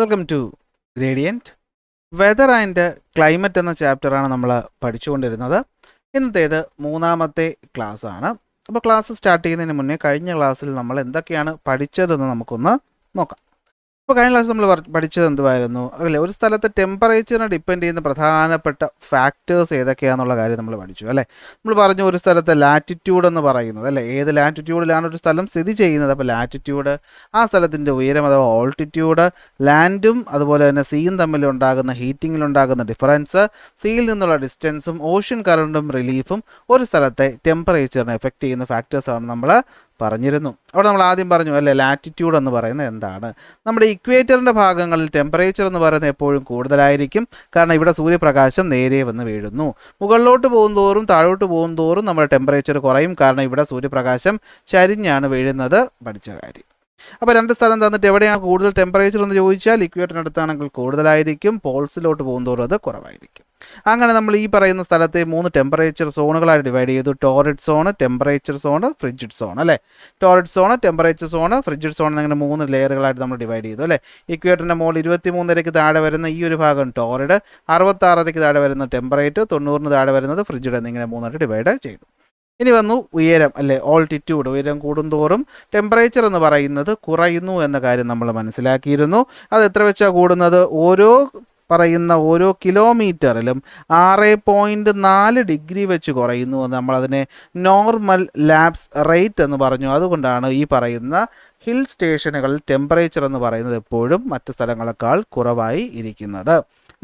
Welcome to gradient. Weather and climate എന്ന ചാപ്റ്ററാണ് നമ്മൾ പഠിച്ചുകൊണ്ടിരുന്നത്. ഇന്നത്തേത് മൂന്നാമത്തെ ക്ലാസ് ആണ്. അപ്പോൾ ക്ലാസ് സ്റ്റാർട്ട് ചെയ്യുന്നതിന് മുന്നേ കഴിഞ്ഞ ക്ലാസ്സിൽ നമ്മൾ എന്തൊക്കെയാണ് പഠിച്ചതെന്ന് നമുക്കൊന്ന് നോക്കാം. അപ്പോൾ കഴിഞ്ഞ ക്ലാസ് നമ്മൾ പഠിച്ചത് എന്തുവായിരുന്നു? അല്ലേ, ഒരു സ്ഥലത്തെ ടെമ്പറേച്ചറിനെ ഡിപ്പെൻഡ് ചെയ്യുന്ന പ്രധാനപ്പെട്ട ഫാക്ടേഴ്സ് ഏതൊക്കെയാണെന്നുള്ള കാര്യം നമ്മൾ പഠിച്ചു. അല്ലേ, നമ്മൾ പറഞ്ഞു ഒരു സ്ഥലത്തെ ലാറ്റിറ്റ്യൂഡ് എന്ന് പറയുന്നത്, അല്ലേ, ഏത് ലാറ്റിറ്റ്യൂഡിലാണ് ഒരു സ്ഥലം സ്ഥിതി ചെയ്യുന്നത്. അപ്പോൾ ലാറ്റിറ്റ്യൂഡ്, ആ സ്ഥലത്തിൻ്റെ ഉയരം അഥവാ ഓൾട്ടിറ്റ്യൂഡ്, ലാൻഡും അതുപോലെ തന്നെ സീയും തമ്മിലുണ്ടാകുന്ന ഹീറ്റിങ്ങിലുണ്ടാകുന്ന ഡിഫറൻസ്, സീയിൽ നിന്നുള്ള ഡിസ്റ്റൻസും ഓഷ്യൻ കറണ്ടും റിലീഫും ഒരു സ്ഥലത്തെ ടെമ്പറേച്ചറിനെ എഫക്റ്റ് ചെയ്യുന്ന ഫാക്ടേഴ്സാണ് നമ്മൾ പറഞ്ഞിരുന്നു. അവിടെ നമ്മൾ ആദ്യം പറഞ്ഞു, അല്ലേ, ലാറ്റിറ്റ്യൂഡ് എന്ന് പറയുന്നത് എന്താണ്? നമ്മുടെ ഇക്വേറ്ററിൻ്റെ ഭാഗങ്ങളിൽ ടെമ്പറേച്ചർ എന്ന് പറയുന്നത് എപ്പോഴും കൂടുതലായിരിക്കും. കാരണം ഇവിടെ സൂര്യപ്രകാശം നേരെ വന്ന് വീഴുന്നു. മുകളിലോട്ട് പോകുന്തോറും താഴോട്ട് പോകുന്തോറും നമ്മുടെ ടെമ്പറേച്ചർ കുറയും. കാരണം ഇവിടെ സൂര്യപ്രകാശം ചരിഞ്ഞാണ് വീഴുന്നത്. പഠിച്ച കാര്യം. അപ്പോൾ രണ്ട് സ്ഥലം തന്നിട്ട് എവിടെയാണ് കൂടുതൽ ടെമ്പറേച്ചർ എന്ന് ചോദിച്ചാൽ ഇക്വേറ്ററിനടുത്താണെങ്കിൽ കൂടുതലായിരിക്കും, പോൾസിലോട്ട് പോകുന്തോറും അത് കുറവായിരിക്കും. അങ്ങനെ നമ്മൾ ഈ പറയുന്ന സ്ഥലത്തെ 3 ടെമ്പറേച്ചർ സോണുകളായി ഡിവൈഡ് ചെയ്തു. Torrid zone, temperature zone, frigid zone. അല്ലേ, torrid zone, temperature zone, frigid zone എന്നിങ്ങനെ 3 ലെയറുകളായിട്ട് നമ്മൾ ഡിവൈഡ് ചെയ്തു. അല്ലേ, ഇക്വേറ്ററിൻ്റെ മുകളിൽ 23 താഴെ വരുന്ന ഈ ഒരു ഭാഗം ടോറിഡ്, 66 താഴെ വരുന്ന ടെമ്പറേച്ചർ, 90 താഴെ വരുന്നത് ഫ്രിഡ്ജിഡ് എന്നിങ്ങനെ 3 ഡിവൈഡ് ചെയ്തു. ഇനി വന്നു ഉയരം, അല്ലേ, ഓൾട്ടിറ്റ്യൂഡ്. ഉയരം കൂടുന്തോറും ടെമ്പറേച്ചർ എന്ന് പറയുന്നത് കുറയുന്നു എന്ന കാര്യം നമ്മൾ മനസ്സിലാക്കിയിരുന്നു. അത് എത്ര വെച്ചാണ് കൂടുന്നത്? ഓരോ കിലോമീറ്ററിലും 6.4 ഡിഗ്രി വെച്ച് കുറയുന്നു. നമ്മളതിനെ നോർമൽ ലാപ്സ് റേറ്റ് എന്ന് പറഞ്ഞു. അതുകൊണ്ടാണ് ഈ പറയുന്ന ഹിൽ സ്റ്റേഷനുകളിൽ ടെമ്പറേച്ചർ എന്ന് പറയുന്നത് എപ്പോഴും മറ്റ് സ്ഥലങ്ങളെക്കാൾ കുറവായി ഇരിക്കുന്നത്.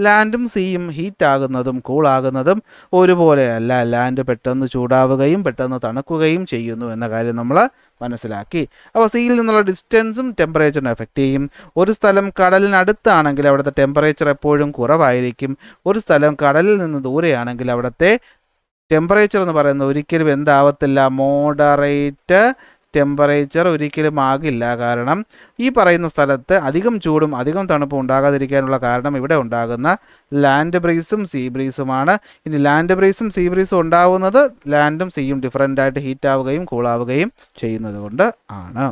ലാൻഡും സീയും ഹീറ്റാകുന്നതും കൂളാകുന്നതും ഒരുപോലെയല്ല. ലാൻഡ് പെട്ടെന്ന് ചൂടാവുകയും പെട്ടെന്ന് തണുക്കുകയും ചെയ്യുന്നു എന്ന കാര്യം നമ്മൾ മനസ്സിലാക്കി. അപ്പോൾ സീയിൽ നിന്നുള്ള ഡിസ്റ്റൻസും ടെമ്പറേച്ചറിനെ എഫക്റ്റ് ചെയ്യും. ഒരു സ്ഥലം കടലിനടുത്താണെങ്കിൽ അവിടുത്തെ ടെമ്പറേച്ചർ എപ്പോഴും കുറവായിരിക്കും. ഒരു സ്ഥലം കടലിൽ നിന്ന് ദൂരെയാണെങ്കിൽ അവിടുത്തെ ടെമ്പറേച്ചർ എന്ന് പറയുന്നത് ഒരിക്കലും എന്താവത്തില്ല, മോഡറേറ്റ് ടെമ്പറേച്ചർ ഒരിക്കലും ആകില്ല. കാരണം ഈ പറയുന്ന സ്ഥലത്ത് അധികം ചൂടും അധികം തണുപ്പും ഉണ്ടാകാതിരിക്കാനുള്ള കാരണം ഇവിടെ ഉണ്ടാകുന്ന ലാൻഡ് ബ്രീസും സീ ബ്രീസുമാണ്. ഇനി ലാൻഡ് ബ്രീസും സീ ബ്രീസും ഉണ്ടാവുന്നത് ലാൻഡും സീയും ഡിഫറൻ്റായിട്ട് ഹീറ്റാവുകയും കൂളാവുകയും ചെയ്യുന്നത് കൊണ്ട് ആണ്.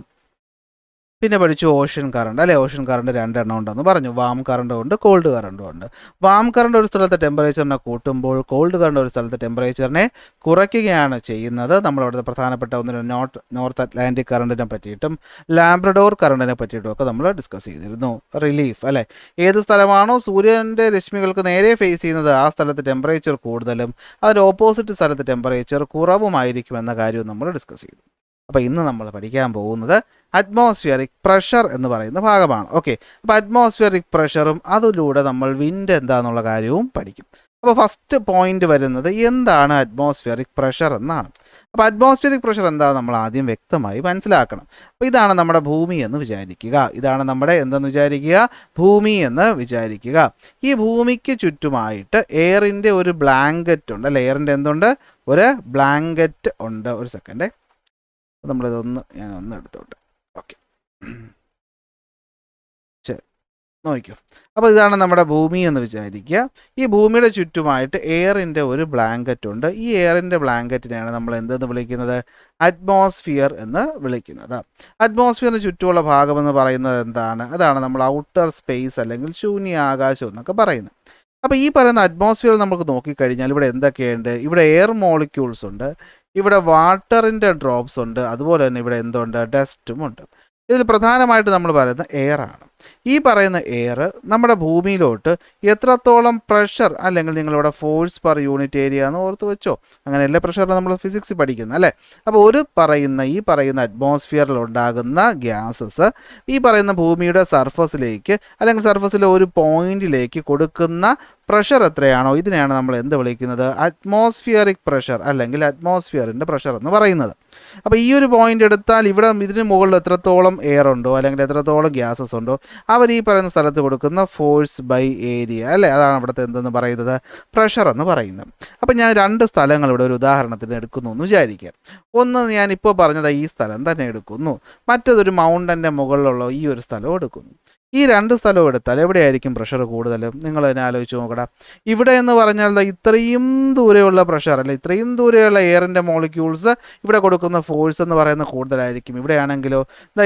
പിന്നെ പഠിച്ചു ഓഷ്യൻ കറണ്ട്. അല്ലേ, ഓഷ്യൻ കറണ്ട് 2 എണ്ണം ഉണ്ടെന്ന് പറഞ്ഞു. വാം കറണ്ടും ഉണ്ട്, കോൾഡ് കറണ്ടും ഉണ്ട്. വാം കറണ്ട് ഒരു സ്ഥലത്തെ ടെമ്പറേച്ചറിനെ കൂട്ടുമ്പോൾ കോൾഡ് കറണ്ട് ഒരു സ്ഥലത്തെ ടെമ്പറേച്ചറിനെ കുറയ്ക്കുകയാണ് ചെയ്യുന്നത്. നമ്മളവിടുത്തെ പ്രധാനപ്പെട്ട നോർത്ത് അറ്റ്ലാന്റിക് കറണ്ടിനെ പറ്റിയിട്ടും ലാബ്രഡോർ കറണ്ടിനെ പറ്റിയിട്ടും ഒക്കെ നമ്മൾ ഡിസ്കസ് ചെയ്തിരുന്നു. റിലീഫ്, അല്ലേ, ഏത് സ്ഥലമാണോ സൂര്യൻ്റെ രശ്മികൾക്ക് നേരെ ഫേസ് ചെയ്യുന്നത് ആ സ്ഥലത്ത് ടെമ്പറേച്ചർ കൂടുതലും അതിന് ഓപ്പോസിറ്റ് സ്ഥലത്ത് ടെമ്പറേച്ചർ കുറവുമായിരിക്കും എന്ന കാര്യവും നമ്മൾ ഡിസ്കസ് ചെയ്തു. അപ്പോൾ ഇന്ന് നമ്മൾ പഠിക്കാൻ പോകുന്നത് അറ്റ്മോസ്ഫിയറിക് പ്രഷർ എന്ന് പറയുന്ന ഭാഗമാണ്. ഓക്കെ, അപ്പോൾ അറ്റ്മോസ്ഫിയറിക് പ്രഷറും അതിലൂടെ നമ്മൾ വിൻഡ് എന്താണെന്നുള്ള കാര്യവും പഠിക്കും. അപ്പോൾ ഫസ്റ്റ് പോയിന്റ് വരുന്നത് എന്താണ് അറ്റ്മോസ്ഫിയറിക് പ്രഷർ എന്നാണ്. അപ്പോൾ അറ്റ്മോസ്ഫിയറിക് പ്രഷർ എന്താണെന്ന് നമ്മൾ ആദ്യം വ്യക്തമായി മനസ്സിലാക്കണം. അപ്പോൾ ഇതാണ് നമ്മുടെ ഭൂമി എന്ന് വിചാരിക്കുക. ഇതാണ് നമ്മുടെ എന്തെന്ന് വിചാരിക്കുക? ഭൂമി എന്ന് വിചാരിക്കുക. ഈ ഭൂമിക്ക് ചുറ്റുമായിട്ട് എയറിൻ്റെ ഒരു ബ്ലാങ്കറ്റ് ഉണ്ട്. അല്ലേ, എയറിൻ്റെ എന്തുണ്ട്? ഒരു ബ്ലാങ്കറ്റ് ഉണ്ട്. ഒരു സെക്കൻഡ്, ഞാൻ ഒന്ന് എടുത്തോട്ടെ. ഓക്കെ, ശരി, നോക്കിയോ. അപ്പോൾ ഇതാണ് നമ്മുടെ ഭൂമി എന്ന് വിചാരിക്കുക. ഈ ഭൂമിയുടെ ചുറ്റുമായിട്ട് എയറിൻ്റെ ഒരു ബ്ലാങ്കറ്റ് ഉണ്ട്. ഈ എയറിൻ്റെ ബ്ലാങ്കറ്റിനെയാണ് നമ്മൾ എന്തെന്ന് വിളിക്കുന്നത്? അറ്റ്മോസ്ഫിയർ എന്ന് വിളിക്കുന്നത്. അറ്റ്മോസ്ഫിയറിന് ചുറ്റുമുള്ള ഭാഗമെന്ന് പറയുന്നത് എന്താണ്? അതാണ് നമ്മൾ ഔട്ടർ സ്പേസ് അല്ലെങ്കിൽ ശൂന്യാകാശം എന്നൊക്കെ പറയുന്നത്. അപ്പോൾ ഈ പറയുന്ന അറ്റ്മോസ്ഫിയർ നമുക്ക് നോക്കിക്കഴിഞ്ഞാൽ ഇവിടെ എന്തൊക്കെയുണ്ട്? ഇവിടെ എയർ മോളിക്യൂൾസ് ഉണ്ട്, ഇവിടെ വാട്ടറിൻ്റെ ഡ്രോപ്സ് ഉണ്ട്, അതുപോലെ തന്നെ ഇവിടെ എന്തുണ്ട്? ഡസ്റ്റും ഉണ്ട്. ഇതിൽ പ്രധാനമായിട്ട് നമ്മൾ പറയുന്നത് എയറാണ്. ഈ പറയുന്ന എയർ നമ്മുടെ ഭൂമിയിലോട്ട് എത്രത്തോളം പ്രഷർ, അല്ലെങ്കിൽ നിങ്ങളിവിടെ ഫോഴ്സ് പെർ യൂണിറ്റ് ഏരിയ എന്ന് ഓർത്ത് വെച്ചോ, അങ്ങനെയല്ല പ്രഷർ നമ്മൾ ഫിസിക്സ് പഠിക്കുന്നത്, അല്ലേ. അപ്പോൾ ഈ പറയുന്ന അറ്റ്മോസ്ഫിയറിൽ ഉണ്ടാകുന്ന ഗ്യാസസ് ഈ പറയുന്ന ഭൂമിയുടെ സർഫസിലേക്ക് അല്ലെങ്കിൽ സർഫസിലെ ഒരു പോയിന്റിലേക്ക് കൊടുക്കുന്ന പ്രഷർ എത്രയാണോ ഇതിനെയാണ് നമ്മൾ എന്ത് വിളിക്കുന്നത്? അറ്റ്മോസ്ഫിയറിക് പ്രഷർ അല്ലെങ്കിൽ അറ്റ്മോസ്ഫിയറിൻ്റെ പ്രഷർ എന്ന് പറയുന്നത്. അപ്പോൾ ഈ ഒരു പോയിന്റ് എടുത്താൽ ഇവിടെ ഇതിന് മുകളിൽ എത്രത്തോളം എയർ ഉണ്ടോ അല്ലെങ്കിൽ എത്രത്തോളം ഗ്യാസസ് ഉണ്ടോ അവർ ഈ പറയുന്ന സ്ഥലത്ത് കൊടുക്കുന്ന ഫോഴ്സ് ബൈ ഏരിയ, അല്ലേ, അതാണ് ഇവിടുത്തെ എന്തെന്ന് പറയുന്നത്? പ്രഷർ എന്ന് പറയുന്നത്. അപ്പോൾ ഞാൻ 2 സ്ഥലങ്ങൾ ഇവിടെ ഒരു ഉദാഹരണത്തിന് എടുക്കുന്നു എന്ന് വിചാരിക്കാം. ഒന്ന് ഞാനിപ്പോൾ പറഞ്ഞത് ഈ സ്ഥലം തന്നെ എടുക്കുന്നു, മറ്റതൊരു മൗണ്ടൻ്റെ മുകളിലുള്ള ഈ ഒരു സ്ഥലം എടുക്കുന്നു. ഈ 2 സ്ഥലവും എടുത്താൽ എവിടെയായിരിക്കും പ്രഷർ കൂടുതലും? നിങ്ങൾ തന്നെ ആലോചിച്ച് നോക്കണം. ഇവിടെ എന്ന് പറഞ്ഞാൽ ഇത്രയും ദൂരെയുള്ള പ്രഷർ, അല്ലെ, ഇത്രയും ദൂരെയുള്ള എയറിൻ്റെ മോളിക്യൂൾസ് ഇവിടെ കൊടുക്കുന്ന ഫോഴ്സ് എന്ന് പറയുന്നത് കൂടുതലായിരിക്കും. ഇവിടെയാണെങ്കിലോ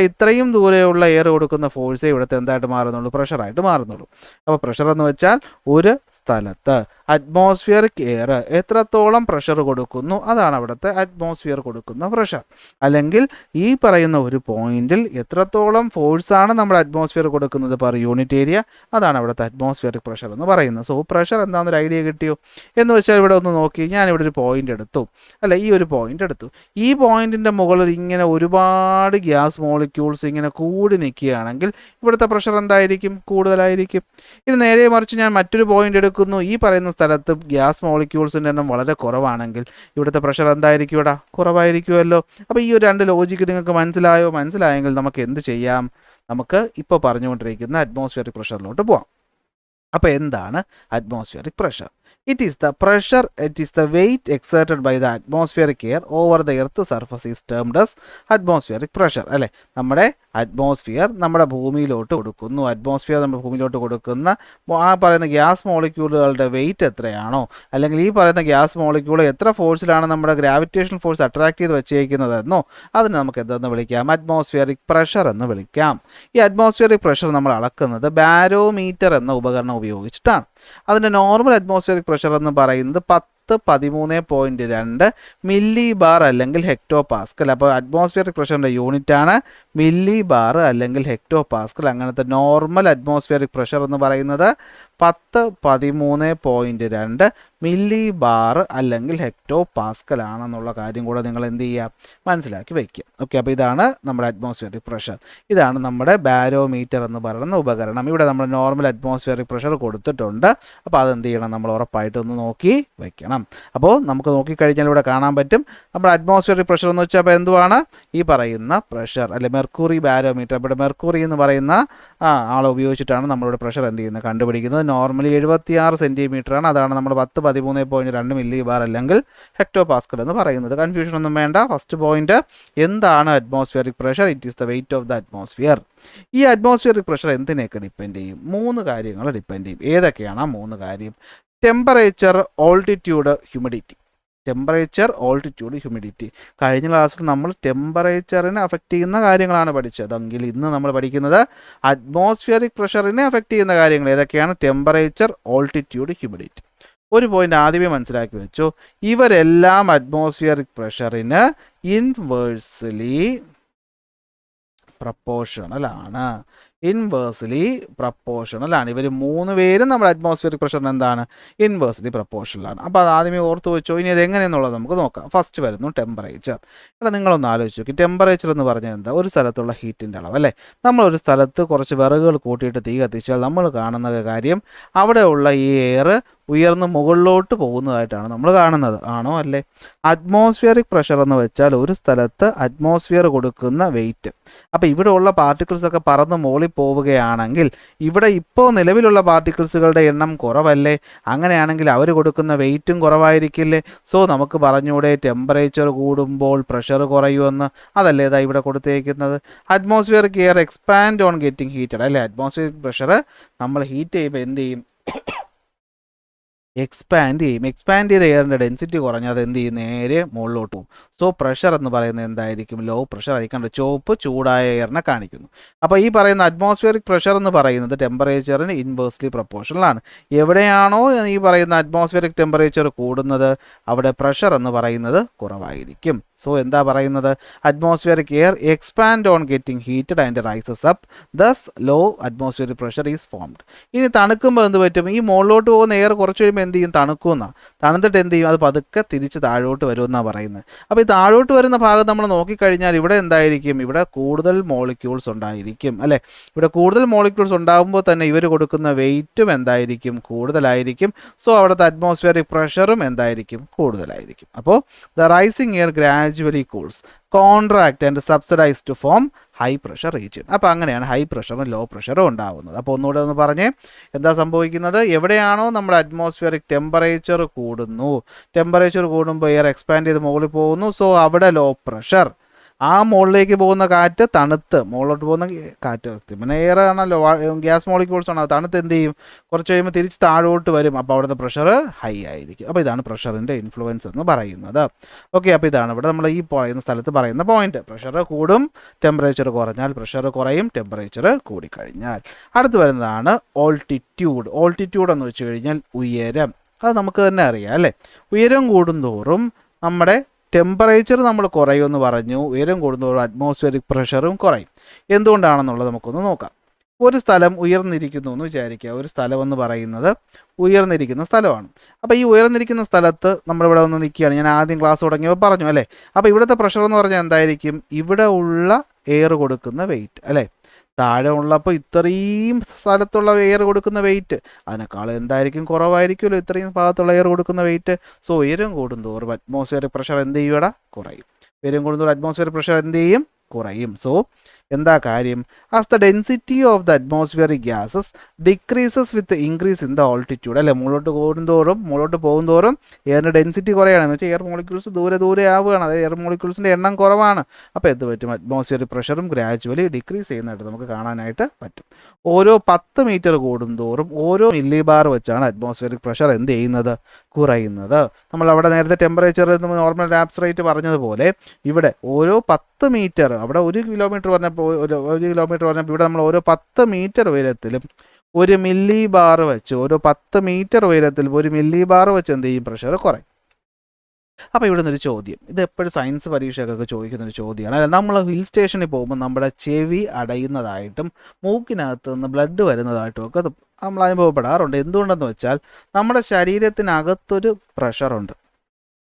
ഇത്രയും ദൂരെയുള്ള എയർ കൊടുക്കുന്ന ഫോഴ്സേ ഇവിടെ സ്ഥലത്ത് എന്തായിട്ട് മാറുന്നുള്ളൂ? പ്രഷറായിട്ട് മാറുന്നുള്ളൂ. അപ്പോൾ പ്രഷർ എന്ന് വെച്ചാൽ ഒരു സ്ഥലത്ത് അറ്റ്മോസ്ഫിയറിക് എയർ എത്രത്തോളം പ്രഷർ കൊടുക്കുന്നു അതാണ് അവിടുത്തെ അറ്റ്മോസ്ഫിയർ കൊടുക്കുന്ന പ്രഷർ. അല്ലെങ്കിൽ ഈ പറയുന്ന ഒരു പോയിന്റിൽ എത്രത്തോളം ഫോഴ്സാണ് നമ്മുടെ അറ്റ്മോസ്ഫിയർ കൊടുക്കുന്നത് പെർ യൂണിറ്റ് ഏരിയ, അതാണ് അവിടുത്തെ അറ്റ്മോസ്ഫിയറിക് പ്രഷർ എന്ന് പറയുന്നത്. സോ പ്രഷർ എന്താണെന്നൊരു ഐഡിയ കിട്ടിയോ എന്ന് വെച്ചാൽ ഇവിടെ ഒന്ന് നോക്കി, ഞാനിവിടെ ഒരു പോയിന്റ് എടുത്തു, അല്ല ഈ ഒരു പോയിന്റ് എടുത്തു. ഈ പോയിന്റിൻ്റെ മുകളിൽ ഇങ്ങനെ ഒരുപാട് ഗ്യാസ് മോളിക്യൂൾസ് ഇങ്ങനെ കൂടി നിൽക്കുകയാണെങ്കിൽ ഇവിടുത്തെ പ്രഷർ എന്തായിരിക്കും? കൂടുതലായിരിക്കും. ഇത് നേരെ മറിച്ച് ഞാൻ മറ്റൊരു പോയിന്റ് എടുക്കുന്നു, ഈ പറയുന്ന സ്ഥലത്ത് ഗ്യാസ് മോളിക്യൂൾസിൻ്റെ എണ്ണം വളരെ കുറവാണെങ്കിൽ ഇവിടുത്തെ പ്രഷർ എന്തായിരിക്കും? ഇവിടെ കുറവായിരിക്കുമല്ലോ. അപ്പോൾ ഈ ഒരു രണ്ട് ലോജിക്ക് നിങ്ങൾക്ക് മനസ്സിലായെങ്കിൽ നമുക്ക് എന്ത് ചെയ്യാം? നമുക്ക് ഇപ്പോൾ പറഞ്ഞുകൊണ്ടിരിക്കുന്ന അറ്റ്മോസ്ഫിയറിക് പ്രഷറിലോട്ട് പോവാം. അപ്പോൾ എന്താണ് atmospheric pressure? It is the weight exerted by the atmospheric air over the earth surface is termed as atmospheric pressure. അല്ലേ, നമ്മുടെ അറ്റ്മോസ്ഫിയർ നമ്മുടെ ഭൂമിയിലോട്ട് കൊടുക്കുന്നു, നമ്മുടെ ഭൂമിയിലോട്ട് കൊടുക്കുന്ന ആ പറയുന്ന ഗ്യാസ് മോളിക്യൂളുകളുടെ വെയിറ്റ് എത്രയാണോ, അല്ലെങ്കിൽ ഈ പറയുന്ന ഗ്യാസ് മോളിക്യൂൾ എത്ര ഫോഴ്സിലാണ് നമ്മുടെ ഗ്രാവിറ്റേഷൻ ഫോഴ്സ് അട്രാക്ട് ചെയ്ത് വെച്ചേക്കുന്നതെന്നോ അതിന് നമുക്ക് എന്തെന്ന് വിളിക്കാം? അറ്റ്മോസ്ഫിയറിക് പ്രഷർ എന്ന് വിളിക്കാം. ഈ അറ്റ്മോസ്ഫിയറിക് പ്രഷർ നമ്മൾ അളക്കുന്നത് ബാരോമീറ്റർ എന്ന ഉപകരണം ഉപയോഗിച്ചിട്ടാണ്. അതിൻ്റെ നോർമൽ അറ്റ്മോസ്ഫിയറിക് പ്രഷർ എന്ന് പറയുന്നത് 10-13.2 മില്ലി ബാർ അല്ലെങ്കിൽ ഹെക്ടോ പാസ്കൽ. അപ്പോൾ അറ്റ്മോസ്ഫിയറിക് പ്രഷറിൻ്റെ യൂണിറ്റാണ് മില്ലി ബാർ അല്ലെങ്കിൽ ഹെക്ടോ പാസ്കൽ. അങ്ങനത്തെ നോർമൽ അറ്റ്മോസ്ഫിയറിക് പ്രഷർ എന്ന് പറയുന്നത് 10-13.2 മില്ലി ബാർ അല്ലെങ്കിൽ ഹെക്ടോ പാസ്കൽ ആണെന്നുള്ള കാര്യം കൂടെ നിങ്ങൾ എന്ത് ചെയ്യുക? മനസ്സിലാക്കി വയ്ക്കുക. ഓക്കെ, അപ്പോൾ ഇതാണ് നമ്മുടെ അറ്റ്മോസ്ഫിയറിക് പ്രഷർ. ഇതാണ് നമ്മുടെ ബാരോമീറ്റർ എന്ന് പറയുന്ന ഉപകരണം. ഇവിടെ നമ്മൾ നോർമൽ അറ്റ്മോസ്ഫിയറിക് പ്രഷർ കൊടുത്തിട്ടുണ്ട്. അപ്പോൾ അതെന്ത് ചെയ്യണം? നമ്മൾ ഉറപ്പായിട്ടൊന്ന് നോക്കി വയ്ക്കണം. അപ്പോൾ നമുക്ക് നോക്കിക്കഴിഞ്ഞാൽ ഇവിടെ കാണാൻ പറ്റും നമ്മുടെ അറ്റ്മോസ്ഫിയറിക് പ്രഷർ എന്ന് വെച്ചാൽ അപ്പോൾ എന്തുവാണ്? ഈ പറയുന്ന പ്രഷർ അല്ലെ മെർക്കുറി ബാരോമീറ്റർ. ഇവിടെ മെർക്കുറി എന്ന് പറയുന്ന ആളെ ഉപയോഗിച്ചിട്ടാണ് നമ്മളിവിടെ പ്രഷർ എന്ത് ചെയ്യുന്നത്? കണ്ടുപിടിക്കുന്നത്. നോർമലി 76 സെൻറ്റിമീറ്ററാണ്. അതാണ് നമ്മൾ 10-13.2 മില്ലി ബാർ അല്ലെങ്കിൽ ഹെക്ടോ പാസ്കൽ എന്ന് പറയുന്നത്. കൺഫ്യൂഷൻ ഒന്നും വേണ്ട. ഫസ്റ്റ് പോയിന്റ്, എന്താണ് atmospheric pressure? It is the weight of the atmosphere. ഈ അറ്റ്മോസ്ഫിയറിക് പ്രഷർ എന്തിനെയൊക്കെ ഡിപ്പെൻഡ് ചെയ്യും? 3 കാര്യങ്ങൾ ഡിപ്പെൻഡ് ചെയ്യും. ഏതൊക്കെയാണ് ആ 3 കാര്യം? Temperature, altitude, humidity. Temperature, altitude, humidity. കഴിഞ്ഞ ക്ലാസ്സിൽ നമ്മൾ ടെമ്പറേച്ചറിനെ അഫക്റ്റ് ചെയ്യുന്ന കാര്യങ്ങളാണ് പഠിച്ചതെങ്കിൽ ഇന്ന് നമ്മൾ പഠിക്കുന്നത് അറ്റ്മോസ്ഫിയറിക് പ്രഷറിനെ അഫക്റ്റ് ചെയ്യുന്ന കാര്യങ്ങൾ. ഏതൊക്കെയാണ്? Temperature, altitude, humidity. ഒരു പോയിന്റ് ആദ്യമേ മനസ്സിലാക്കി വെച്ചു, ഇവരെല്ലാം അറ്റ്മോസ്ഫിയറിക് പ്രഷറിന് ഇൻവേഴ്സ്ലി പ്രപ്പോർഷണൽ ആണ്. ഇവർ 3 പേരും നമ്മുടെ അറ്റ്മോസ്ഫിയറിക് പ്രഷറിന് എന്താണ്? ഇൻവേഴ്സ്ലി പ്രപ്പോർഷണലാണ്. അപ്പോൾ അത് ആദ്യമേ ഓർത്ത് വെച്ചോ. ഇനി അത് എങ്ങനെയെന്നുള്ളത് നമുക്ക് നോക്കാം. ഫസ്റ്റ് വരുന്നു ടെമ്പറേച്ചർ. ഇവിടെ നിങ്ങളൊന്ന് ആലോചിച്ച് നോക്കി, ടെമ്പറേച്ചർ എന്ന് പറഞ്ഞാൽ എന്താ? ഒരു സ്ഥലത്തുള്ള ഹീറ്റിൻ്റെ അളവ് അല്ലേ. നമ്മളൊരു സ്ഥലത്ത് കുറച്ച് വിറകുകൾ കൂട്ടിയിട്ട് തീ കത്തിച്ചാൽ നമ്മൾ കാണുന്ന കാര്യം അവിടെയുള്ള ഈ എയർ ഉയർന്ന് മുകളിലോട്ട് പോകുന്നതായിട്ടാണ് നമ്മൾ കാണുന്നത്. ആണോ? അല്ലേ? അറ്റ്മോസ്ഫിയറിക് പ്രഷർ എന്ന് വെച്ചാൽ ഒരു സ്ഥലത്ത് അറ്റ്മോസ്ഫിയർ കൊടുക്കുന്ന വെയിറ്റ്. അപ്പോൾ ഇവിടെ ഉള്ള പാർട്ടിക്കിൾസ് ഒക്കെ പറന്ന് മുകളിൽ പോവുകയാണെങ്കിൽ ഇവിടെ ഇപ്പോൾ നിലവിലുള്ള പാർട്ടിക്കിൾസുകളുടെ എണ്ണം കുറവല്ലേ? അങ്ങനെയാണെങ്കിൽ അവർ കൊടുക്കുന്ന വെയിറ്റും കുറവായിരിക്കില്ലേ? സോ നമുക്ക് പറഞ്ഞൂടെ ടെമ്പറേച്ചർ കൂടുമ്പോൾ പ്രഷർ കുറയുമെന്ന്? അതല്ലേ ഇതാ ഇവിടെ കൊടുത്തേക്കുന്നത്. Atmospheric air expand on getting heated അല്ലേ. അറ്റ്മോസ്ഫിയറിക് പ്രഷർ നമ്മൾ ഹീറ്റ് ചെയ്യുമ്പോൾ എന്ത് ചെയ്യും? എക്സ്പാൻഡ് ചെയ്ത എയറിൻ്റെ ഡെൻസിറ്റി കുറഞ്ഞാൽ അത് എന്ത് ചെയ്യും? നേരെ മുകളിലോട്ട് പോകും. സോ പ്രഷർ എന്ന് പറയുന്നത് എന്തായിരിക്കും? ലോ പ്രഷർ ആയിരിക്കും. ചുവപ്പ് ചൂടായ എയറിനെ കാണിക്കുന്നു. അപ്പോൾ ഈ പറയുന്ന അറ്റ്മോസ്ഫിയറിക് പ്രഷർ എന്ന് പറയുന്നത് ടെമ്പറേച്ചറിന് ഇൻവേഴ്സ്ലി പ്രപ്പോർഷണലാണ്. എവിടെയാണോ ഈ പറയുന്ന അറ്റ്മോസ്ഫിയറിക് ടെമ്പറേച്ചർ കൂടുന്നത് അവിടെ പ്രഷർ എന്ന് പറയുന്നത് കുറവായിരിക്കും. സോ എന്താ പറയുന്നത്? Atmospheric air expand on getting heated and rises up, thus low atmospheric pressure is formed. ഇനി തണുക്കുമ്പോൾ എന്ത് പറ്റും? ഈ മുകളിലോട്ട് പോകുന്ന എയർ കുറച്ച് കഴിയുമ്പോൾ എന്ത് ചെയ്യും? തണുക്കുമെന്നാണ്. തണുത്തിട്ട് എന്ത് ചെയ്യും? അത് പതുക്കെ തിരിച്ച് താഴോട്ട് വരുമെന്നാണ് പറയുന്നത്. അപ്പോൾ ഈ താഴോട്ട് വരുന്ന ഭാഗം നമ്മൾ നോക്കിക്കഴിഞ്ഞാൽ ഇവിടെ എന്തായിരിക്കും? ഇവിടെ കൂടുതൽ മോളിക്യൂൾസ് ഉണ്ടായിരിക്കും അല്ലേ. ഇവിടെ കൂടുതൽ മോളിക്യൂൾസ് ഉണ്ടാകുമ്പോൾ തന്നെ ഇവർ കൊടുക്കുന്ന വെയിറ്റും എന്തായിരിക്കും? കൂടുതലായിരിക്കും. സോ അവിടുത്തെ അറ്റ്മോസ്ഫിയറിക് പ്രഷറും എന്തായിരിക്കും? കൂടുതലായിരിക്കും. അപ്പോൾ the rising air gradually cools, contract and subsidise to form high pressure region. അപ്പോൾ അങ്ങനെയാണ് ഹൈ പ്രഷറും ലോ പ്രഷറും ഉണ്ടാകുന്നത്. അപ്പോൾ ഒന്നുകൂടെ ഒന്ന് പറഞ്ഞേ, എന്താ സംഭവിക്കുന്നത്? എവിടെയാണോ നമ്മുടെ അറ്റ്മോസ്ഫിയറിക് ടെമ്പറേച്ചർ കൂടുമ്പോൾ എയർ എക്സ്പാൻഡ് ചെയ്ത് മുകളിൽ പോകുന്നു. സോ അവിടെ ലോ പ്രഷർ. ആ മുകളിലേക്ക് പോകുന്ന കാറ്റ് തണുത്ത് മുകളിലോട്ട് പോകുന്ന കാറ്റ്, പിന്നെ എയർ ആണല്ലോ, ഗ്യാസ് മോളിക്യൂൾസ് ആണ്, തണുത്ത് എന്ത് ചെയ്യും, കുറച്ച് കഴിയുമ്പോൾ തിരിച്ച് താഴോട്ട് വരും. അപ്പോൾ അവിടുത്തെ പ്രഷർ ഹൈ ആയിരിക്കും. അപ്പോൾ ഇതാണ് പ്രഷറിൻ്റെ ഇൻഫ്ലുവൻസ് എന്ന് പറയുന്നത്. ഓക്കെ, അപ്പോൾ ഇതാണ് ഇവിടെ നമ്മൾ ഈ പറയുന്ന സ്ഥലത്ത് പറയുന്ന പോയിന്റ്. പ്രഷർ കൂടും, ടെമ്പറേച്ചർ കുറഞ്ഞാൽ; പ്രഷർ കുറയും, ടെമ്പറേച്ചർ കൂടിക്കഴിഞ്ഞാൽ. അടുത്ത് വരുന്നതാണ് ഓൾട്ടിറ്റ്യൂഡ്. ഓൾട്ടിറ്റ്യൂഡ് എന്ന് വെച്ച് കഴിഞ്ഞാൽ ഉയരം. അത് നമുക്ക് തന്നെ അറിയാം അല്ലേ. ഉയരം കൂടുന്തോറും നമ്മുടെ ടെമ്പറേച്ചർ നമ്മൾ കുറയുമെന്ന് പറഞ്ഞു. ഉയരം കൂടുന്തോറും അറ്റ്മോസ്ഫിയറിക് പ്രഷറും കുറയും. എന്തുകൊണ്ടാണെന്നുള്ളത് നമുക്കൊന്ന് നോക്കാം. ഒരു സ്ഥലം ഉയർന്നിരിക്കുന്നു എന്ന് വിചാരിക്കുക. ഒരു സ്ഥലം എന്ന് പറയുന്നത് ഉയർന്നിരിക്കുന്ന സ്ഥലമാണ്. അപ്പോൾ ഈ ഉയർന്നിരിക്കുന്ന സ്ഥലത്ത് നമ്മളിവിടെ വന്ന് നിൽക്കുകയാണ്. ഞാൻ ആദ്യം ക്ലാസ് തുടങ്ങിയപ്പോൾ പറഞ്ഞു അല്ലേ. അപ്പോൾ ഇവിടുത്തെ പ്രഷർ എന്ന് പറഞ്ഞാൽ എന്തായിരിക്കും? ഇവിടെ ഉള്ള എയർ കൊടുക്കുന്ന വെയിറ്റ് അല്ലേ. താഴെ ഉള്ളപ്പോൾ ഇത്രയും സ്ഥലത്തുള്ള എയർ കൊടുക്കുന്ന വെയിറ്റ് അതിനേക്കാൾ എന്തായിരിക്കും? കുറവായിരിക്കുമല്ലോ ഇത്രയും ഭാഗത്തുള്ള എയർ കൊടുക്കുന്ന വെയിറ്റ്. സോ ഉയരം കൂടുന്തോറും അറ്റ്മോസ്ഫിയറിക് പ്രഷർ എന്ത് ചെയ്യൂടാ? കുറയും. ഉയരം കൂടുന്തോറും അറ്റ്മോസ്ഫിയറിക് പ്രഷർ എന്ത് ചെയ്യും? കുറയും. സോ എന്താ കാര്യം? As the density of the atmospheric gases decreases with increase in the altitude അല്ലേ. മുകളിലോട്ട് പോകുന്തോറും എയറിൻ്റെ ഡെൻസിറ്റി കുറയാണെന്ന് വെച്ചാൽ എയർ മോളിക്യൂൾസ് ദൂരെ ആവുകയാണ്. അതായത് എയർ മോളിക്യൂൾസിൻ്റെ എണ്ണം കുറവാണ്. അപ്പോൾ എന്ത് പറ്റും? അറ്റ്മോസ്ഫിയറിക് പ്രഷറും ഗ്രാജുവലി ഡിക്രീസ് ചെയ്യുന്നതായിട്ട് നമുക്ക് കാണാനായിട്ട് പറ്റും. ഓരോ 10 മീറ്റർ കൂടുന്തോറും ഓരോ മില്ലി ബാർ വെച്ചാണ് അറ്റ്മോസ്ഫിയറിക് പ്രഷർ എന്ത് ചെയ്യുന്നത്? കുറയുന്നത്. നമ്മൾ അവിടെ നേരത്തെ ടെമ്പറേച്ചർ നോർമൽ ലാപ്സ് റേറ്റ് പറഞ്ഞതുപോലെ ഇവിടെ ഓരോ 10 മീറ്റർ, അവിടെ 1 കിലോമീറ്റർ പറഞ്ഞപ്പോൾ ഇവിടെ നമ്മൾ ഓരോ 10 മീറ്റർ ഉയരത്തിലും 1 മില്ലി ബാർ വെച്ച്, ഓരോ 10 മീറ്റർ ഉയരത്തിൽ 1 മില്ലി ബാർ വെച്ച് എന്ത് ചെയ്യും? പ്രഷർ കുറയും. അപ്പോൾ ഇവിടെ നിന്നൊരു ചോദ്യം, ഇത് എപ്പോഴും സയൻസ് പരീക്ഷയൊക്കെ ചോദിക്കുന്നൊരു ചോദ്യമാണ്. അല്ല, നമ്മൾ ഹിൽ സ്റ്റേഷനിൽ പോകുമ്പോൾ നമ്മുടെ ചെവി അടയുന്നതായിട്ടും മൂക്കിനകത്ത് നിന്ന് ബ്ലഡ് വരുന്നതായിട്ടും ഒക്കെ നമ്മൾ അനുഭവപ്പെടാറുണ്ട്. എന്തുകൊണ്ടെന്ന് വെച്ചാൽ നമ്മുടെ ശരീരത്തിനകത്തൊരു പ്രഷറുണ്ട്.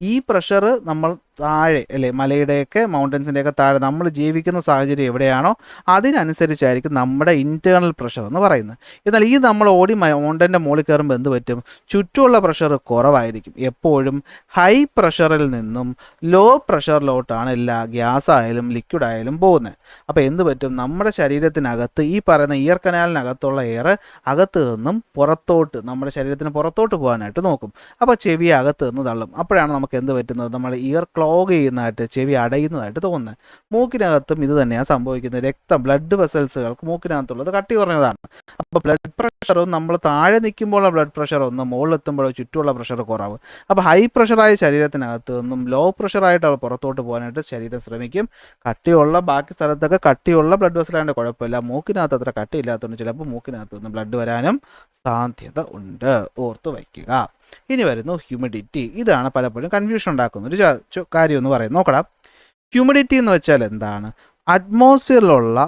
ഈ പ്രഷർ നമ്മൾ താഴെ അല്ലേ, മലയുടെയൊക്കെ മൗണ്ടൻസിൻ്റെയൊക്കെ താഴെ നമ്മൾ ജീവിക്കുന്ന സാഹചര്യം എവിടെയാണോ അതിനനുസരിച്ചായിരിക്കും നമ്മുടെ ഇൻറ്റേർണൽ പ്രഷർ എന്ന് പറയുന്നത്. എന്നാൽ ഈ നമ്മൾ ഓടി മൗണ്ടൻ്റെ മുകളിൽ കയറുമ്പോൾ എന്ത് പറ്റും? ചുറ്റുമുള്ള പ്രഷർ കുറവായിരിക്കും. എപ്പോഴും ഹൈ പ്രഷറിൽ നിന്നും ലോ പ്രഷറിലോട്ടാണ് എല്ലാ ഗ്യാസ് ആയാലും ലിക്വിഡ് ആയാലും പോകുന്നത്. അപ്പോൾ എന്ത് പറ്റും? നമ്മുടെ ശരീരത്തിനകത്ത് ഈ പറയുന്ന ഇയർ കനാലിനകത്തുള്ള എയർ അകത്ത് നിന്നും പുറത്തോട്ട്, നമ്മുടെ ശരീരത്തിന് പുറത്തോട്ട് പോകാനായിട്ട് നോക്കും. അപ്പോൾ ചെവി അകത്ത് നിന്ന് തള്ളും. അപ്പോഴാണ് നമുക്ക് എന്ത് പറ്റുന്നത്? നമ്മൾ ഇയർ ക്ലോഗ് ചെയ്യുന്നതായിട്ട്, ചെവി അടയുന്നതായിട്ട് തോന്നുന്നത്. മൂക്കിനകത്തും ഇത് തന്നെയാണ് സംഭവിക്കുന്നത്. ബ്ലഡ് വെസൽസുകൾക്ക് മൂക്കിനകത്തുള്ളത് കട്ടി കുറഞ്ഞതാണ്. അപ്പോൾ ബ്ലഡ് പ്രഷറും നമ്മൾ താഴെ നിൽക്കുമ്പോഴുള്ള ബ്ലഡ് പ്രഷർ ഒന്ന്, മുകളിലെത്തുമ്പോഴോ ചുറ്റുമുള്ള പ്രഷർ കുറവ്. അപ്പോൾ ഹൈ പ്രഷറായ ശരീരത്തിനകത്ത് നിന്നും ലോ പ്രഷറായിട്ട് അവൾ പുറത്തോട്ട് പോകാനായിട്ട് ശരീരം ശ്രമിക്കും. കട്ടിയുള്ള ബാക്കി സ്ഥലത്തൊക്കെ കട്ടിയുള്ള ബ്ലഡ് വെസലായതുകൊണ്ട് കുഴപ്പമില്ല. മൂക്കിനകത്ത് അത്ര കട്ടിയില്ലാത്തതുകൊണ്ട് ചിലപ്പോൾ മൂക്കിനകത്ത് നിന്ന് ബ്ലഡ് വരാനും സാധ്യത ഉണ്ട്. ഓർത്ത് വയ്ക്കുക. ഇനി വരുന്നു ഹ്യൂമിഡിറ്റി. ഇതാണ് പലപ്പോഴും കൺഫ്യൂഷൻ ഉണ്ടാക്കുന്ന ഒരു കാര്യം എന്ന് പറയുന്നത്. നോക്കണം, ഹ്യൂമിഡിറ്റി എന്ന് വെച്ചാൽ എന്താണ്? അറ്റ്മോസ്ഫിയറിലുള്ള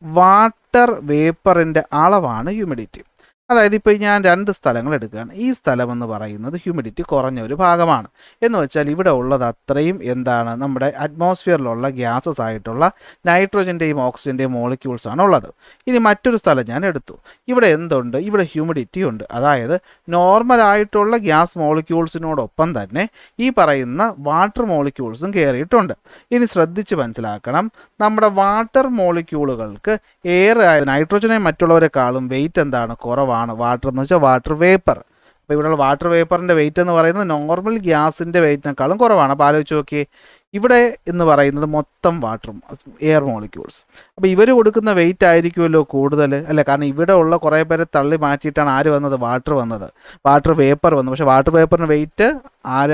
വാട്ടർ വേപ്പറിൻ്റെ അളവാണ് ഹ്യൂമിഡിറ്റി. അതായത് ഇപ്പോൾ ഞാൻ 2 സ്ഥലങ്ങൾ എടുക്കുകയാണ്. ഈ സ്ഥലം എന്ന് പറയുന്നത് ഹ്യൂമിഡിറ്റി കുറഞ്ഞ ഒരു ഭാഗമാണ്. എന്ന് വെച്ചാൽ ഇവിടെ ഉള്ളത് അത്രയും എന്താണ്? നമ്മുടെ അറ്റ്മോസ്ഫിയറിലുള്ള ഗ്യാസസ് ആയിട്ടുള്ള നൈട്രോജൻ്റെയും ഓക്സിജൻ്റെയും മോളിക്യൂൾസാണ് ഉള്ളത്. ഇനി മറ്റൊരു സ്ഥലം ഞാൻ എടുത്തു. ഇവിടെ എന്തുണ്ട്? ഇവിടെ ഹ്യൂമിഡിറ്റി ഉണ്ട്. അതായത് നോർമലായിട്ടുള്ള ഗ്യാസ് മോളിക്യൂൾസിനോടൊപ്പം തന്നെ ഈ പറയുന്ന വാട്ടർ മോളിക്യൂൾസും കയറിയിട്ടുണ്ട്. ഇനി ശ്രദ്ധിച്ച് മനസ്സിലാക്കണം, നമ്മുടെ വാട്ടർ മോളിക്യൂളുകൾക്ക് എയർ നൈട്രോജനെയും മറ്റുള്ളവരെക്കാളും വെയിറ്റ് എന്താണ്? കുറവാണ്. വാട്ടർ എന്ന് വെച്ചാൽ വാട്ടർ വേപ്പർ. അപ്പോൾ ഇവിടെയുള്ള വാട്ടർ വേപ്പറിൻ്റെ വെയിറ്റ് എന്ന് പറയുന്നത് നോർമൽ ഗ്യാസിൻ്റെ വെയിറ്റിനേക്കാളും കുറവാണ്. അപ്പോൾ ആലോചിച്ച് നോക്കിയേ, ഇവിടെ എന്ന് പറയുന്നത് മൊത്തം വാട്ടറും എയർ മോളിക്യൂൾസ്. അപ്പോൾ ഇവർ കൊടുക്കുന്ന വെയിറ്റ് ആയിരിക്കുമല്ലോ കൂടുതൽ അല്ലേ. കാരണം ഇവിടെ ഉള്ള കുറേ പേരെ തള്ളി മാറ്റിയിട്ടാണ് ആര് വന്നത്? വാട്ടർ വന്നത്, വാട്ടർ വേപ്പർ വന്നു. പക്ഷേ വാട്ടർ വേപ്പറിന് വെയിറ്റ്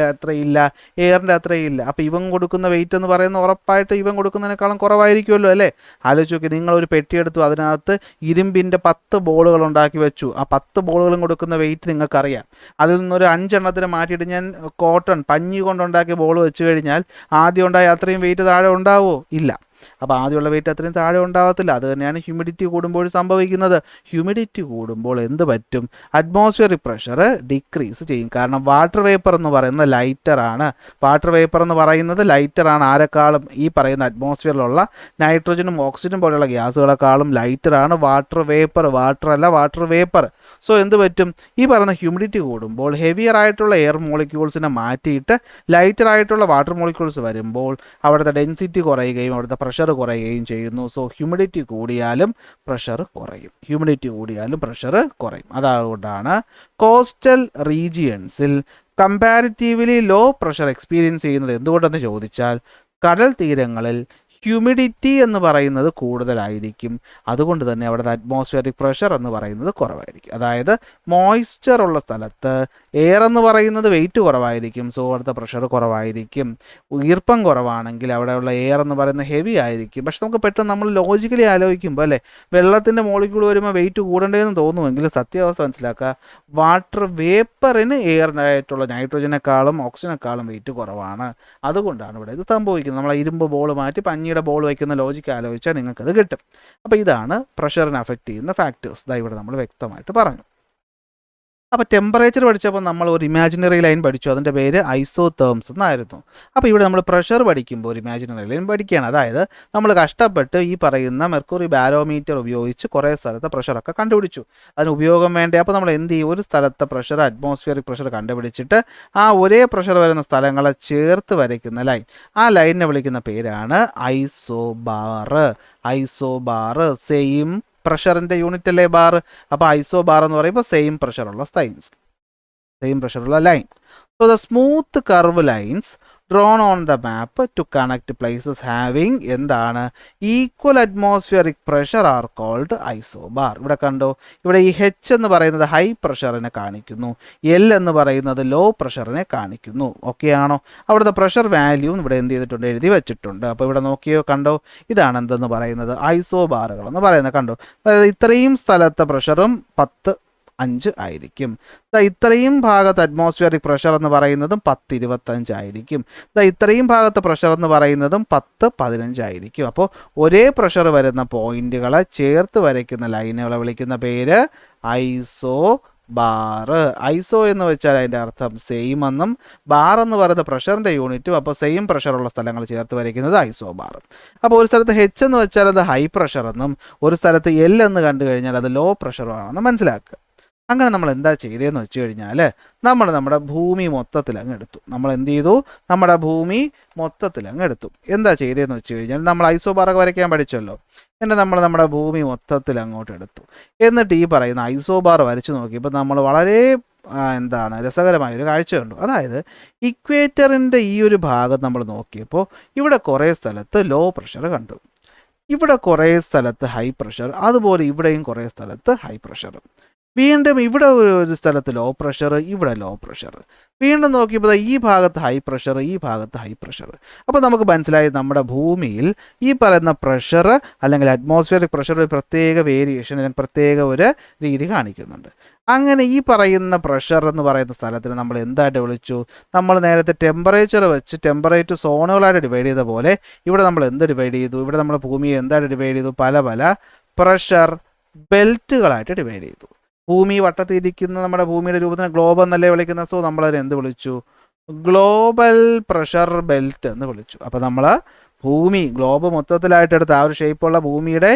അത്രയില്ല, എയറിൻ്റെ അത്രയില്ല. അപ്പോൾ ഇവൻ കൊടുക്കുന്ന വെയിറ്റ് എന്ന് പറയുന്നത് ഉറപ്പായിട്ട് ഇവൻ കൊടുക്കുന്നതിനേക്കാളും കുറവായിരിക്കുമല്ലോ അല്ലേ. ആലോചിച്ച് നോക്കി, നിങ്ങളൊരു പെട്ടിയെടുത്തു, അതിനകത്ത് ഇരുമ്പിൻ്റെ 10 ബോളുകൾ ഉണ്ടാക്കി വെച്ചു. ആ 10 ബോളുകളും കൊടുക്കുന്ന വെയിറ്റ് നിങ്ങൾക്കറിയാം. അതിൽ നിന്നൊരു 5 എണ്ണത്തിന് മാറ്റിയിട്ട് ഞാൻ കോട്ടൺ പഞ്ഞി കൊണ്ടുണ്ടാക്കിയ ബോൾ വെച്ച് കഴിഞ്ഞാൽ ആദ്യം ഉണ്ടായ അത്രയും വെയിറ്റ് താഴെ ഉണ്ടാവുമോ? ഇല്ല. അപ്പോൾ ആദ്യമുള്ള വെയിറ്റ് അത്രയും താഴെ ഉണ്ടാകത്തില്ല. അത് തന്നെയാണ് ഹ്യൂമിഡിറ്റി കൂടുമ്പോൾ സംഭവിക്കുന്നത്. ഹ്യൂമിഡിറ്റി കൂടുമ്പോൾ എന്ത് പറ്റും? അറ്റ്മോസ്ഫിയറിക് പ്രഷർ ഡിക്രീസ് ചെയ്യും. കാരണം വാട്ടർ വേപ്പർ എന്ന് പറയുന്നത് ലൈറ്ററാണ്. വാട്ടർ വേപ്പർ എന്ന് പറയുന്നത് ലൈറ്ററാണ്. ആരെക്കാളും? ഈ പറയുന്ന അറ്റ്മോസ്ഫിയറിലുള്ള നൈട്രോജനും ഓക്സിജനും പോലെയുള്ള ഗ്യാസുകളെക്കാളും ലൈറ്ററാണ് വാട്ടർ വേപ്പർ. വാട്ടർ അല്ല, വാട്ടർ വേപ്പർ. സോ എന്ത് പറ്റും? ഈ പറയുന്ന ഹ്യൂമിഡിറ്റി കൂടുമ്പോൾ ഹെവിയർ ആയിട്ടുള്ള എയർ മോളിക്യൂൾസിനെ മാറ്റിയിട്ട് ലൈറ്റർ ആയിട്ടുള്ള വാട്ടർ മോളിക്യൂൾസ് വരുമ്പോൾ അവിടുത്തെ ഡെൻസിറ്റി കുറയുകയും അവിടുത്തെ പ്രഷർ കുറയുകയും ചെയ്യുന്നു. സോ ഹ്യൂമിഡിറ്റി കൂടിയാലും പ്രഷർ കുറയും. അതുകൊണ്ടാണ് കോസ്റ്റൽ റീജിയൻസിൽ കമ്പാരിറ്റീവ്ലി ലോ പ്രഷർ എക്സ്പീരിയൻസ് ചെയ്യുന്നത്. എന്തുകൊണ്ടെന്ന് ചോദിച്ചാൽ കടൽ തീരങ്ങളിൽ ഹ്യൂമിഡിറ്റി എന്ന് പറയുന്നത് കൂടുതലായിരിക്കും. അതുകൊണ്ട് തന്നെ അവിടുത്തെ അറ്റ്മോസ്ഫിയറിക് പ്രഷർ എന്ന് പറയുന്നത് കുറവായിരിക്കും. അതായത് മോയ്സ്ചർ ഉള്ള സ്ഥലത്ത് എയർ എന്ന് പറയുന്നത് വെയിറ്റ് കുറവായിരിക്കും, സോ അവിടുത്തെ പ്രഷർ കുറവായിരിക്കും. ഈർപ്പം കുറവാണെങ്കിൽ അവിടെയുള്ള എയർ എന്ന് പറയുന്നത് ഹെവി ആയിരിക്കും. പക്ഷെ നമുക്ക് പെട്ടെന്ന് നമ്മൾ ലോജിക്കലി ആലോചിക്കുമ്പോൾ അല്ലേ, വെള്ളത്തിൻ്റെ മോളിക്യൂൾ വരുമ്പോൾ വെയിറ്റ് കൂടേണ്ടതെന്ന് തോന്നുമെങ്കിൽ സത്യാവസ്ഥ മനസ്സിലാക്കുക, വാട്ടർ വേപ്പറിന് എയറിനായിട്ടുള്ള നൈട്രോജനേക്കാളും ഓക്സിജനേക്കാളും വെയിറ്റ് കുറവാണ്. അതുകൊണ്ടാണ് ഇവിടെ ഇത് സംഭവിക്കുന്നത്. നമ്മൾ ഇരുമ്പ് ബോൾ മാറ്റി പഞ്ഞിയുടെ ബോൾ വയ്ക്കുന്ന ലോജിക്ക് ആലോചിച്ചാൽ നിങ്ങൾക്കത് കിട്ടും. അപ്പോൾ ഇതാണ് പ്രഷറിനെ അഫക്റ്റ് ചെയ്യുന്ന ഫാക്ടേഴ്സ്. ഇതാ ഇവിടെ നമ്മൾ വ്യക്തമായിട്ട് പറഞ്ഞു. അപ്പോൾ ടെമ്പറേച്ചർ പഠിച്ചപ്പോൾ നമ്മൾ ഒരു ഇമാജിനറി ലൈൻ പഠിച്ചു, അതിൻ്റെ പേര് ഐസോതേർംസ് എന്നായിരുന്നു. അപ്പോൾ ഇവിടെ നമ്മൾ പ്രഷർ പഠിക്കുമ്പോൾ ഒരു ഇമാജിനറി ലൈൻ പഠിക്കുകയാണ്. അതായത് നമ്മൾ കഷ്ടപ്പെട്ട് ഈ പറയുന്ന മെർക്കുറി ബാരോമീറ്റർ ഉപയോഗിച്ച് കുറേ സ്ഥലത്തെ പ്രഷറൊക്കെ കണ്ടുപിടിച്ചു. അതിന് ഉപയോഗം വേണ്ടേ? അപ്പോൾ നമ്മൾ എന്ത് ചെയ്യും, ഒരു സ്ഥലത്തെ പ്രഷർ അറ്റ്മോസ്ഫിയറിക് പ്രഷർ കണ്ടുപിടിച്ചിട്ട് ആ ഒരേ പ്രഷർ വരുന്ന സ്ഥലങ്ങളെ ചേർത്ത് വരയ്ക്കുന്ന ലൈൻ, ആ ലൈനിനെ വിളിക്കുന്ന പേരാണ് ഐസോബാർ. ഐസോബാർ സെയിം പ്രഷറിൻ്റെ യൂണിറ്റ് അല്ലേ ബാർ. അപ്പോൾ ഐസോ ബാർ എന്ന് പറയുമ്പോൾ സെയിം പ്രഷറുള്ള line. So the smooth curve lines drawn on the map to connect places having എന്താണ് equal atmospheric pressure are called isobar. ഇവിടെ കണ്ടോ, ഇവിടെ ഈ H എന്ന് പറയുന്നത് ഹൈ പ്രഷറിനെ കാണിക്കുന്നു, L എന്ന് പറയുന്നത് ലോ പ്രഷറിനെ കാണിക്കുന്നു. ഓക്കെ ആണോ? അവിടുത്തെ പ്രഷർ വാല്യൂ ഇവിടെ എന്ത് ചെയ്തിട്ടുണ്ട്, എഴുതി വെച്ചിട്ടുണ്ട്. അപ്പോൾ ഇവിടെ നോക്കിയോ, കണ്ടോ, ഇതാണ് എന്തെന്ന് പറയുന്നത് ഐസോബാറുകൾ എന്ന് പറയുന്നത്. കണ്ടോ, അതായത് ഇത്രയും സ്ഥലത്തെ പ്രഷറും 10.5 ആയിരിക്കും. ഇത്രയും ഭാഗത്ത് അറ്റ്മോസ്ഫിയറിക് പ്രഷർ എന്ന് പറയുന്നതും 10.25 ആയിരിക്കും. ഇത്രയും ഭാഗത്തെ പ്രഷർ എന്ന് പറയുന്നതും 10.15 ആയിരിക്കും. അപ്പോൾ ഒരേ പ്രഷർ വരുന്ന പോയിന്റുകളെ ചേർത്ത് വരയ്ക്കുന്ന ലൈനുകളെ വിളിക്കുന്ന പേര് ഐസോ ബാർ. ഐസോ എന്ന് വെച്ചാൽ അതിൻ്റെ അർത്ഥം സെയിം എന്നും, ബാർ എന്ന് പറയുന്ന പ്രഷറിൻ്റെ യൂണിറ്റും. അപ്പോൾ സെയിം പ്രഷറുള്ള സ്ഥലങ്ങൾ ചേർത്ത് വരയ്ക്കുന്നത് ഐസോ ബാർ. അപ്പോൾ ഒരു സ്ഥലത്ത് H എന്ന് വെച്ചാൽ അത് ഹൈ പ്രഷർ എന്നും, ഒരു സ്ഥലത്ത് L എന്ന് കണ്ടു കഴിഞ്ഞാൽ അത് ലോ പ്രഷറാണെന്ന് മനസ്സിലാക്കുക. അങ്ങനെ നമ്മൾ എന്താ ചെയ്തതെന്ന് വെച്ച് കഴിഞ്ഞാൽ, നമ്മുടെ ഭൂമി മൊത്തത്തിൽ അങ്ങ് എടുത്തു. നമ്മൾ എന്ത് ചെയ്തു, നമ്മുടെ ഭൂമി മൊത്തത്തിൽ അങ്ങ് എടുത്തു. എന്താ ചെയ്തതെന്ന് വെച്ച് കഴിഞ്ഞാൽ, നമ്മൾ ഐസോബാറൊക്കെ വരയ്ക്കാൻ പഠിച്ചല്ലോ, എന്നിട്ട് നമ്മൾ നമ്മുടെ ഭൂമി മൊത്തത്തിൽ അങ്ങോട്ട് എടുത്തു. എന്നിട്ട് ഈ പറയുന്ന ഐസോബാർ വരച്ച് നോക്കിയപ്പോൾ നമ്മൾ വളരെ രസകരമായൊരു കാഴ്ച കണ്ടു. അതായത് ഇക്വേറ്ററിൻ്റെ ഈ ഒരു ഭാഗം നമ്മൾ നോക്കിയപ്പോൾ ഇവിടെ കുറേ സ്ഥലത്ത് ലോ പ്രഷർ കണ്ടു, ഇവിടെ കുറേ സ്ഥലത്ത് ഹൈ പ്രഷർ, അതുപോലെ ഇവിടെയും കുറേ സ്ഥലത്ത് ഹൈ പ്രഷർ. വീണ്ടും ഇവിടെ ഒരു സ്ഥലത്ത് ലോ പ്രഷർ, ഇവിടെ ലോ പ്രഷർ. വീണ്ടും നോക്കിയപ്പോൾ ഈ ഭാഗത്ത് ഹൈ പ്രഷർ, ഈ ഭാഗത്ത് ഹൈ പ്രഷർ. അപ്പോൾ നമുക്ക് മനസ്സിലായി നമ്മുടെ ഭൂമിയിൽ ഈ പറയുന്ന പ്രഷർ അല്ലെങ്കിൽ അറ്റ്മോസ്ഫിയറിക് പ്രഷർ ഒരു പ്രത്യേക വേരിയേഷൻ അല്ലെങ്കിൽ പ്രത്യേക ഒരു രീതി കാണിക്കുന്നുണ്ട്. അങ്ങനെ ഈ പറയുന്ന പ്രഷർ എന്ന് പറയുന്ന സ്ഥലത്തിന് നമ്മൾ എന്തായിട്ട് വിളിച്ചു, നമ്മൾ നേരത്തെ ടെമ്പറേച്ചർ വെച്ച് ടെമ്പറേച്ചർ സോണുകളായിട്ട് ഡിവൈഡ് ചെയ്ത പോലെ ഇവിടെ നമ്മൾ എന്ത് ഡിവൈഡ് ചെയ്തു, ഇവിടെ നമ്മൾ ഭൂമിയെ എന്തായിട്ട് ഡിവൈഡ് ചെയ്തു, പല പല പ്രഷർ ബെൽറ്റുകളായിട്ട് ഡിവൈഡ് ചെയ്തു. ഭൂമി വട്ടത്തിരിക്കുന്ന നമ്മുടെ ഭൂമിയുടെ രൂപത്തിന് ഗ്ലോബ് എന്നല്ലേ വിളിക്കുന്നത്. സോ നമ്മളതിനെ എന്ത് വിളിച്ചു, ഗ്ലോബൽ പ്രഷർ ബെൽറ്റ് എന്ന് വിളിച്ചു. അപ്പോൾ നമ്മൾ ഭൂമി ഗ്ലോബ് മൊത്തത്തിലായിട്ട് എടുത്ത് ആ ഒരു ഷേപ്പുള്ള ഭൂമിയുടെ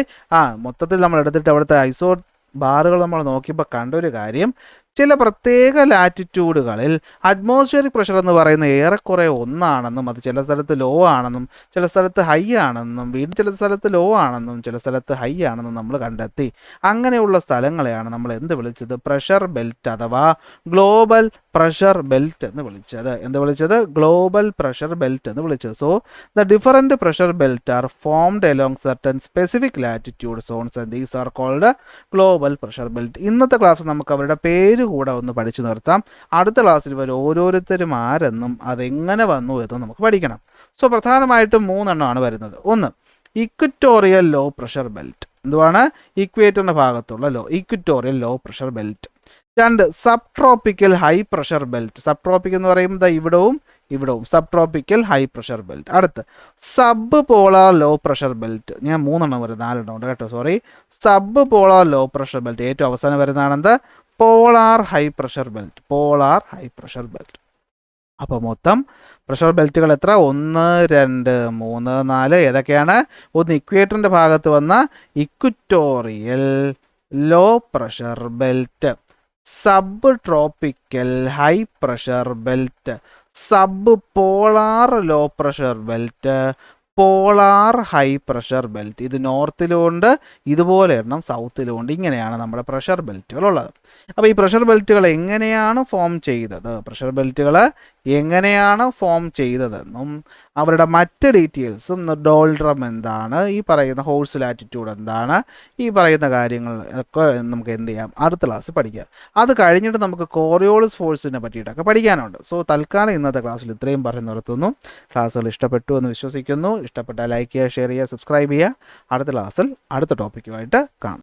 മൊത്തത്തിൽ നമ്മൾ എടുത്തിട്ട് അവിടുത്തെ ഐസോ ബാറുകൾ നമ്മൾ നോക്കിയപ്പോൾ കണ്ടൊരു കാര്യം, ചില പ്രത്യേക ലാറ്റിറ്റ്യൂഡുകളിൽ അറ്റ്മോസ്ഫിയറിക് പ്രഷർ എന്ന് പറയുന്നത് ഏറെക്കുറെ ഒന്നാണെന്നും, അത് ചില സ്ഥലത്ത് ലോ ആണെന്നും ചില സ്ഥലത്ത് ഹൈ ആണെന്നും, വീണ്ടും ചില സ്ഥലത്ത് ലോ ആണെന്നും ചില സ്ഥലത്ത് ഹൈ ആണെന്നും നമ്മൾ കണ്ടെത്തി. അങ്ങനെയുള്ള സ്ഥലങ്ങളെയാണ് നമ്മൾ എന്ത് വിളിച്ചത്, പ്രഷർ ബെൽറ്റ് അഥവാ ഗ്ലോബൽ പ്രഷർ ബെൽറ്റ് എന്ന് വിളിച്ചത്. എന്ത് വിളിച്ചത്, ഗ്ലോബൽ പ്രഷർ ബെൽറ്റ് എന്ന് വിളിച്ചത്. So the different pressure belt are formed along certain specific latitude zones and these are called global pressure belt. ഇന്നത്തെ ക്ലാസ് നമുക്ക് അവരുടെ പേര് കൂടെ ഒന്ന് പഠിച്ചു നിർത്താം. അടുത്ത ക്ലാസ്സിൽ വരെ ഓരോരുത്തരും ആരെന്നും അതെങ്ങനെ വന്നു എന്നും നമുക്ക് പഠിക്കണം. സോ പ്രധാനമായിട്ടും 3 എണ്ണമാണ് വരുന്നത്. ഒന്ന്, ഇക്വറ്റോറിയൽ ലോ പ്രഷർ ബെൽറ്റ്. എന്തുവാണ്, ഇക്വേറ്ററിൻ്റെ ഭാഗത്തുള്ള equatorial low pressure belt. 2, sub tropical high pressure belt. Subtropic എന്ന് പറയുമ്പോൾ ഇവിടവും sub tropical high pressure belt. അടുത്ത് sub polar low pressure belt. ഞാൻ 3 എണ്ണം വരും, 4 എണ്ണം ഉണ്ട് കേട്ടോ, sorry. Sub polar low pressure belt. ഏറ്റവും അവസാനം വരുന്നതാണെന്ത്, polar high pressure belt. Polar high pressure belt. അപ്പോൾ മൊത്തം പ്രഷർ ബെൽറ്റുകൾ എത്ര, 1, 2, 3, 4 ഏതൊക്കെയാണ്? ഒന്ന്, ഇക്വേറ്ററിൻ്റെ ഭാഗത്ത് വന്ന equatorial low pressure belt, sub tropical high pressure belt, sub polar low pressure belt, polar high pressure belt. ഇത് നോർത്തിലുമുണ്ട്, ഇതുപോലെ എണ്ണം സൗത്തിലുമുണ്ട്. ഇങ്ങനെയാണ് നമ്മുടെ പ്രഷർ ബെൽറ്റുകളുള്ളത്. അപ്പോൾ ഈ പ്രഷർ ബെൽറ്റുകൾ എങ്ങനെയാണ് ഫോം ചെയ്തത്, പ്രഷർ ബെൽറ്റുകൾ എങ്ങനെയാണ് ഫോം ചെയ്തതെന്നും അവരുടെ മറ്റ് ഡീറ്റെയിൽസും ഡോൾഡ്രം എന്താണ്, ഈ പറയുന്ന ഹോഴ്സ് ലാറ്റിറ്റ്യൂഡ് എന്താണ്, ഈ പറയുന്ന കാര്യങ്ങൾ ഒക്കെ നമുക്ക് എന്ത് ചെയ്യാം അടുത്ത ക്ലാസ്സിൽ പഠിക്കാം. അത് കഴിഞ്ഞിട്ട് നമുക്ക് കോറിയോളിസ് ഫോഴ്സിനെ പറ്റിയിട്ടൊക്കെ പഠിക്കാനുണ്ട്. സോ തൽക്കാലം ഇന്നത്തെ ക്ലാസ്സിൽ ഇത്രയും പറഞ്ഞു നിർത്തുന്നു. ക്ലാസ്സുകൾ ഇഷ്ടപ്പെട്ടു എന്ന് വിശ്വസിക്കുന്നു. ഇഷ്ടപ്പെട്ടാൽ ലൈക്ക് ചെയ്യുക, ഷെയർ ചെയ്യുക, സബ്സ്ക്രൈബ് ചെയ്യുക. അടുത്ത ക്ലാസ്സിൽ അടുത്ത ടോപ്പിക്കുമായിട്ട് കാണാം.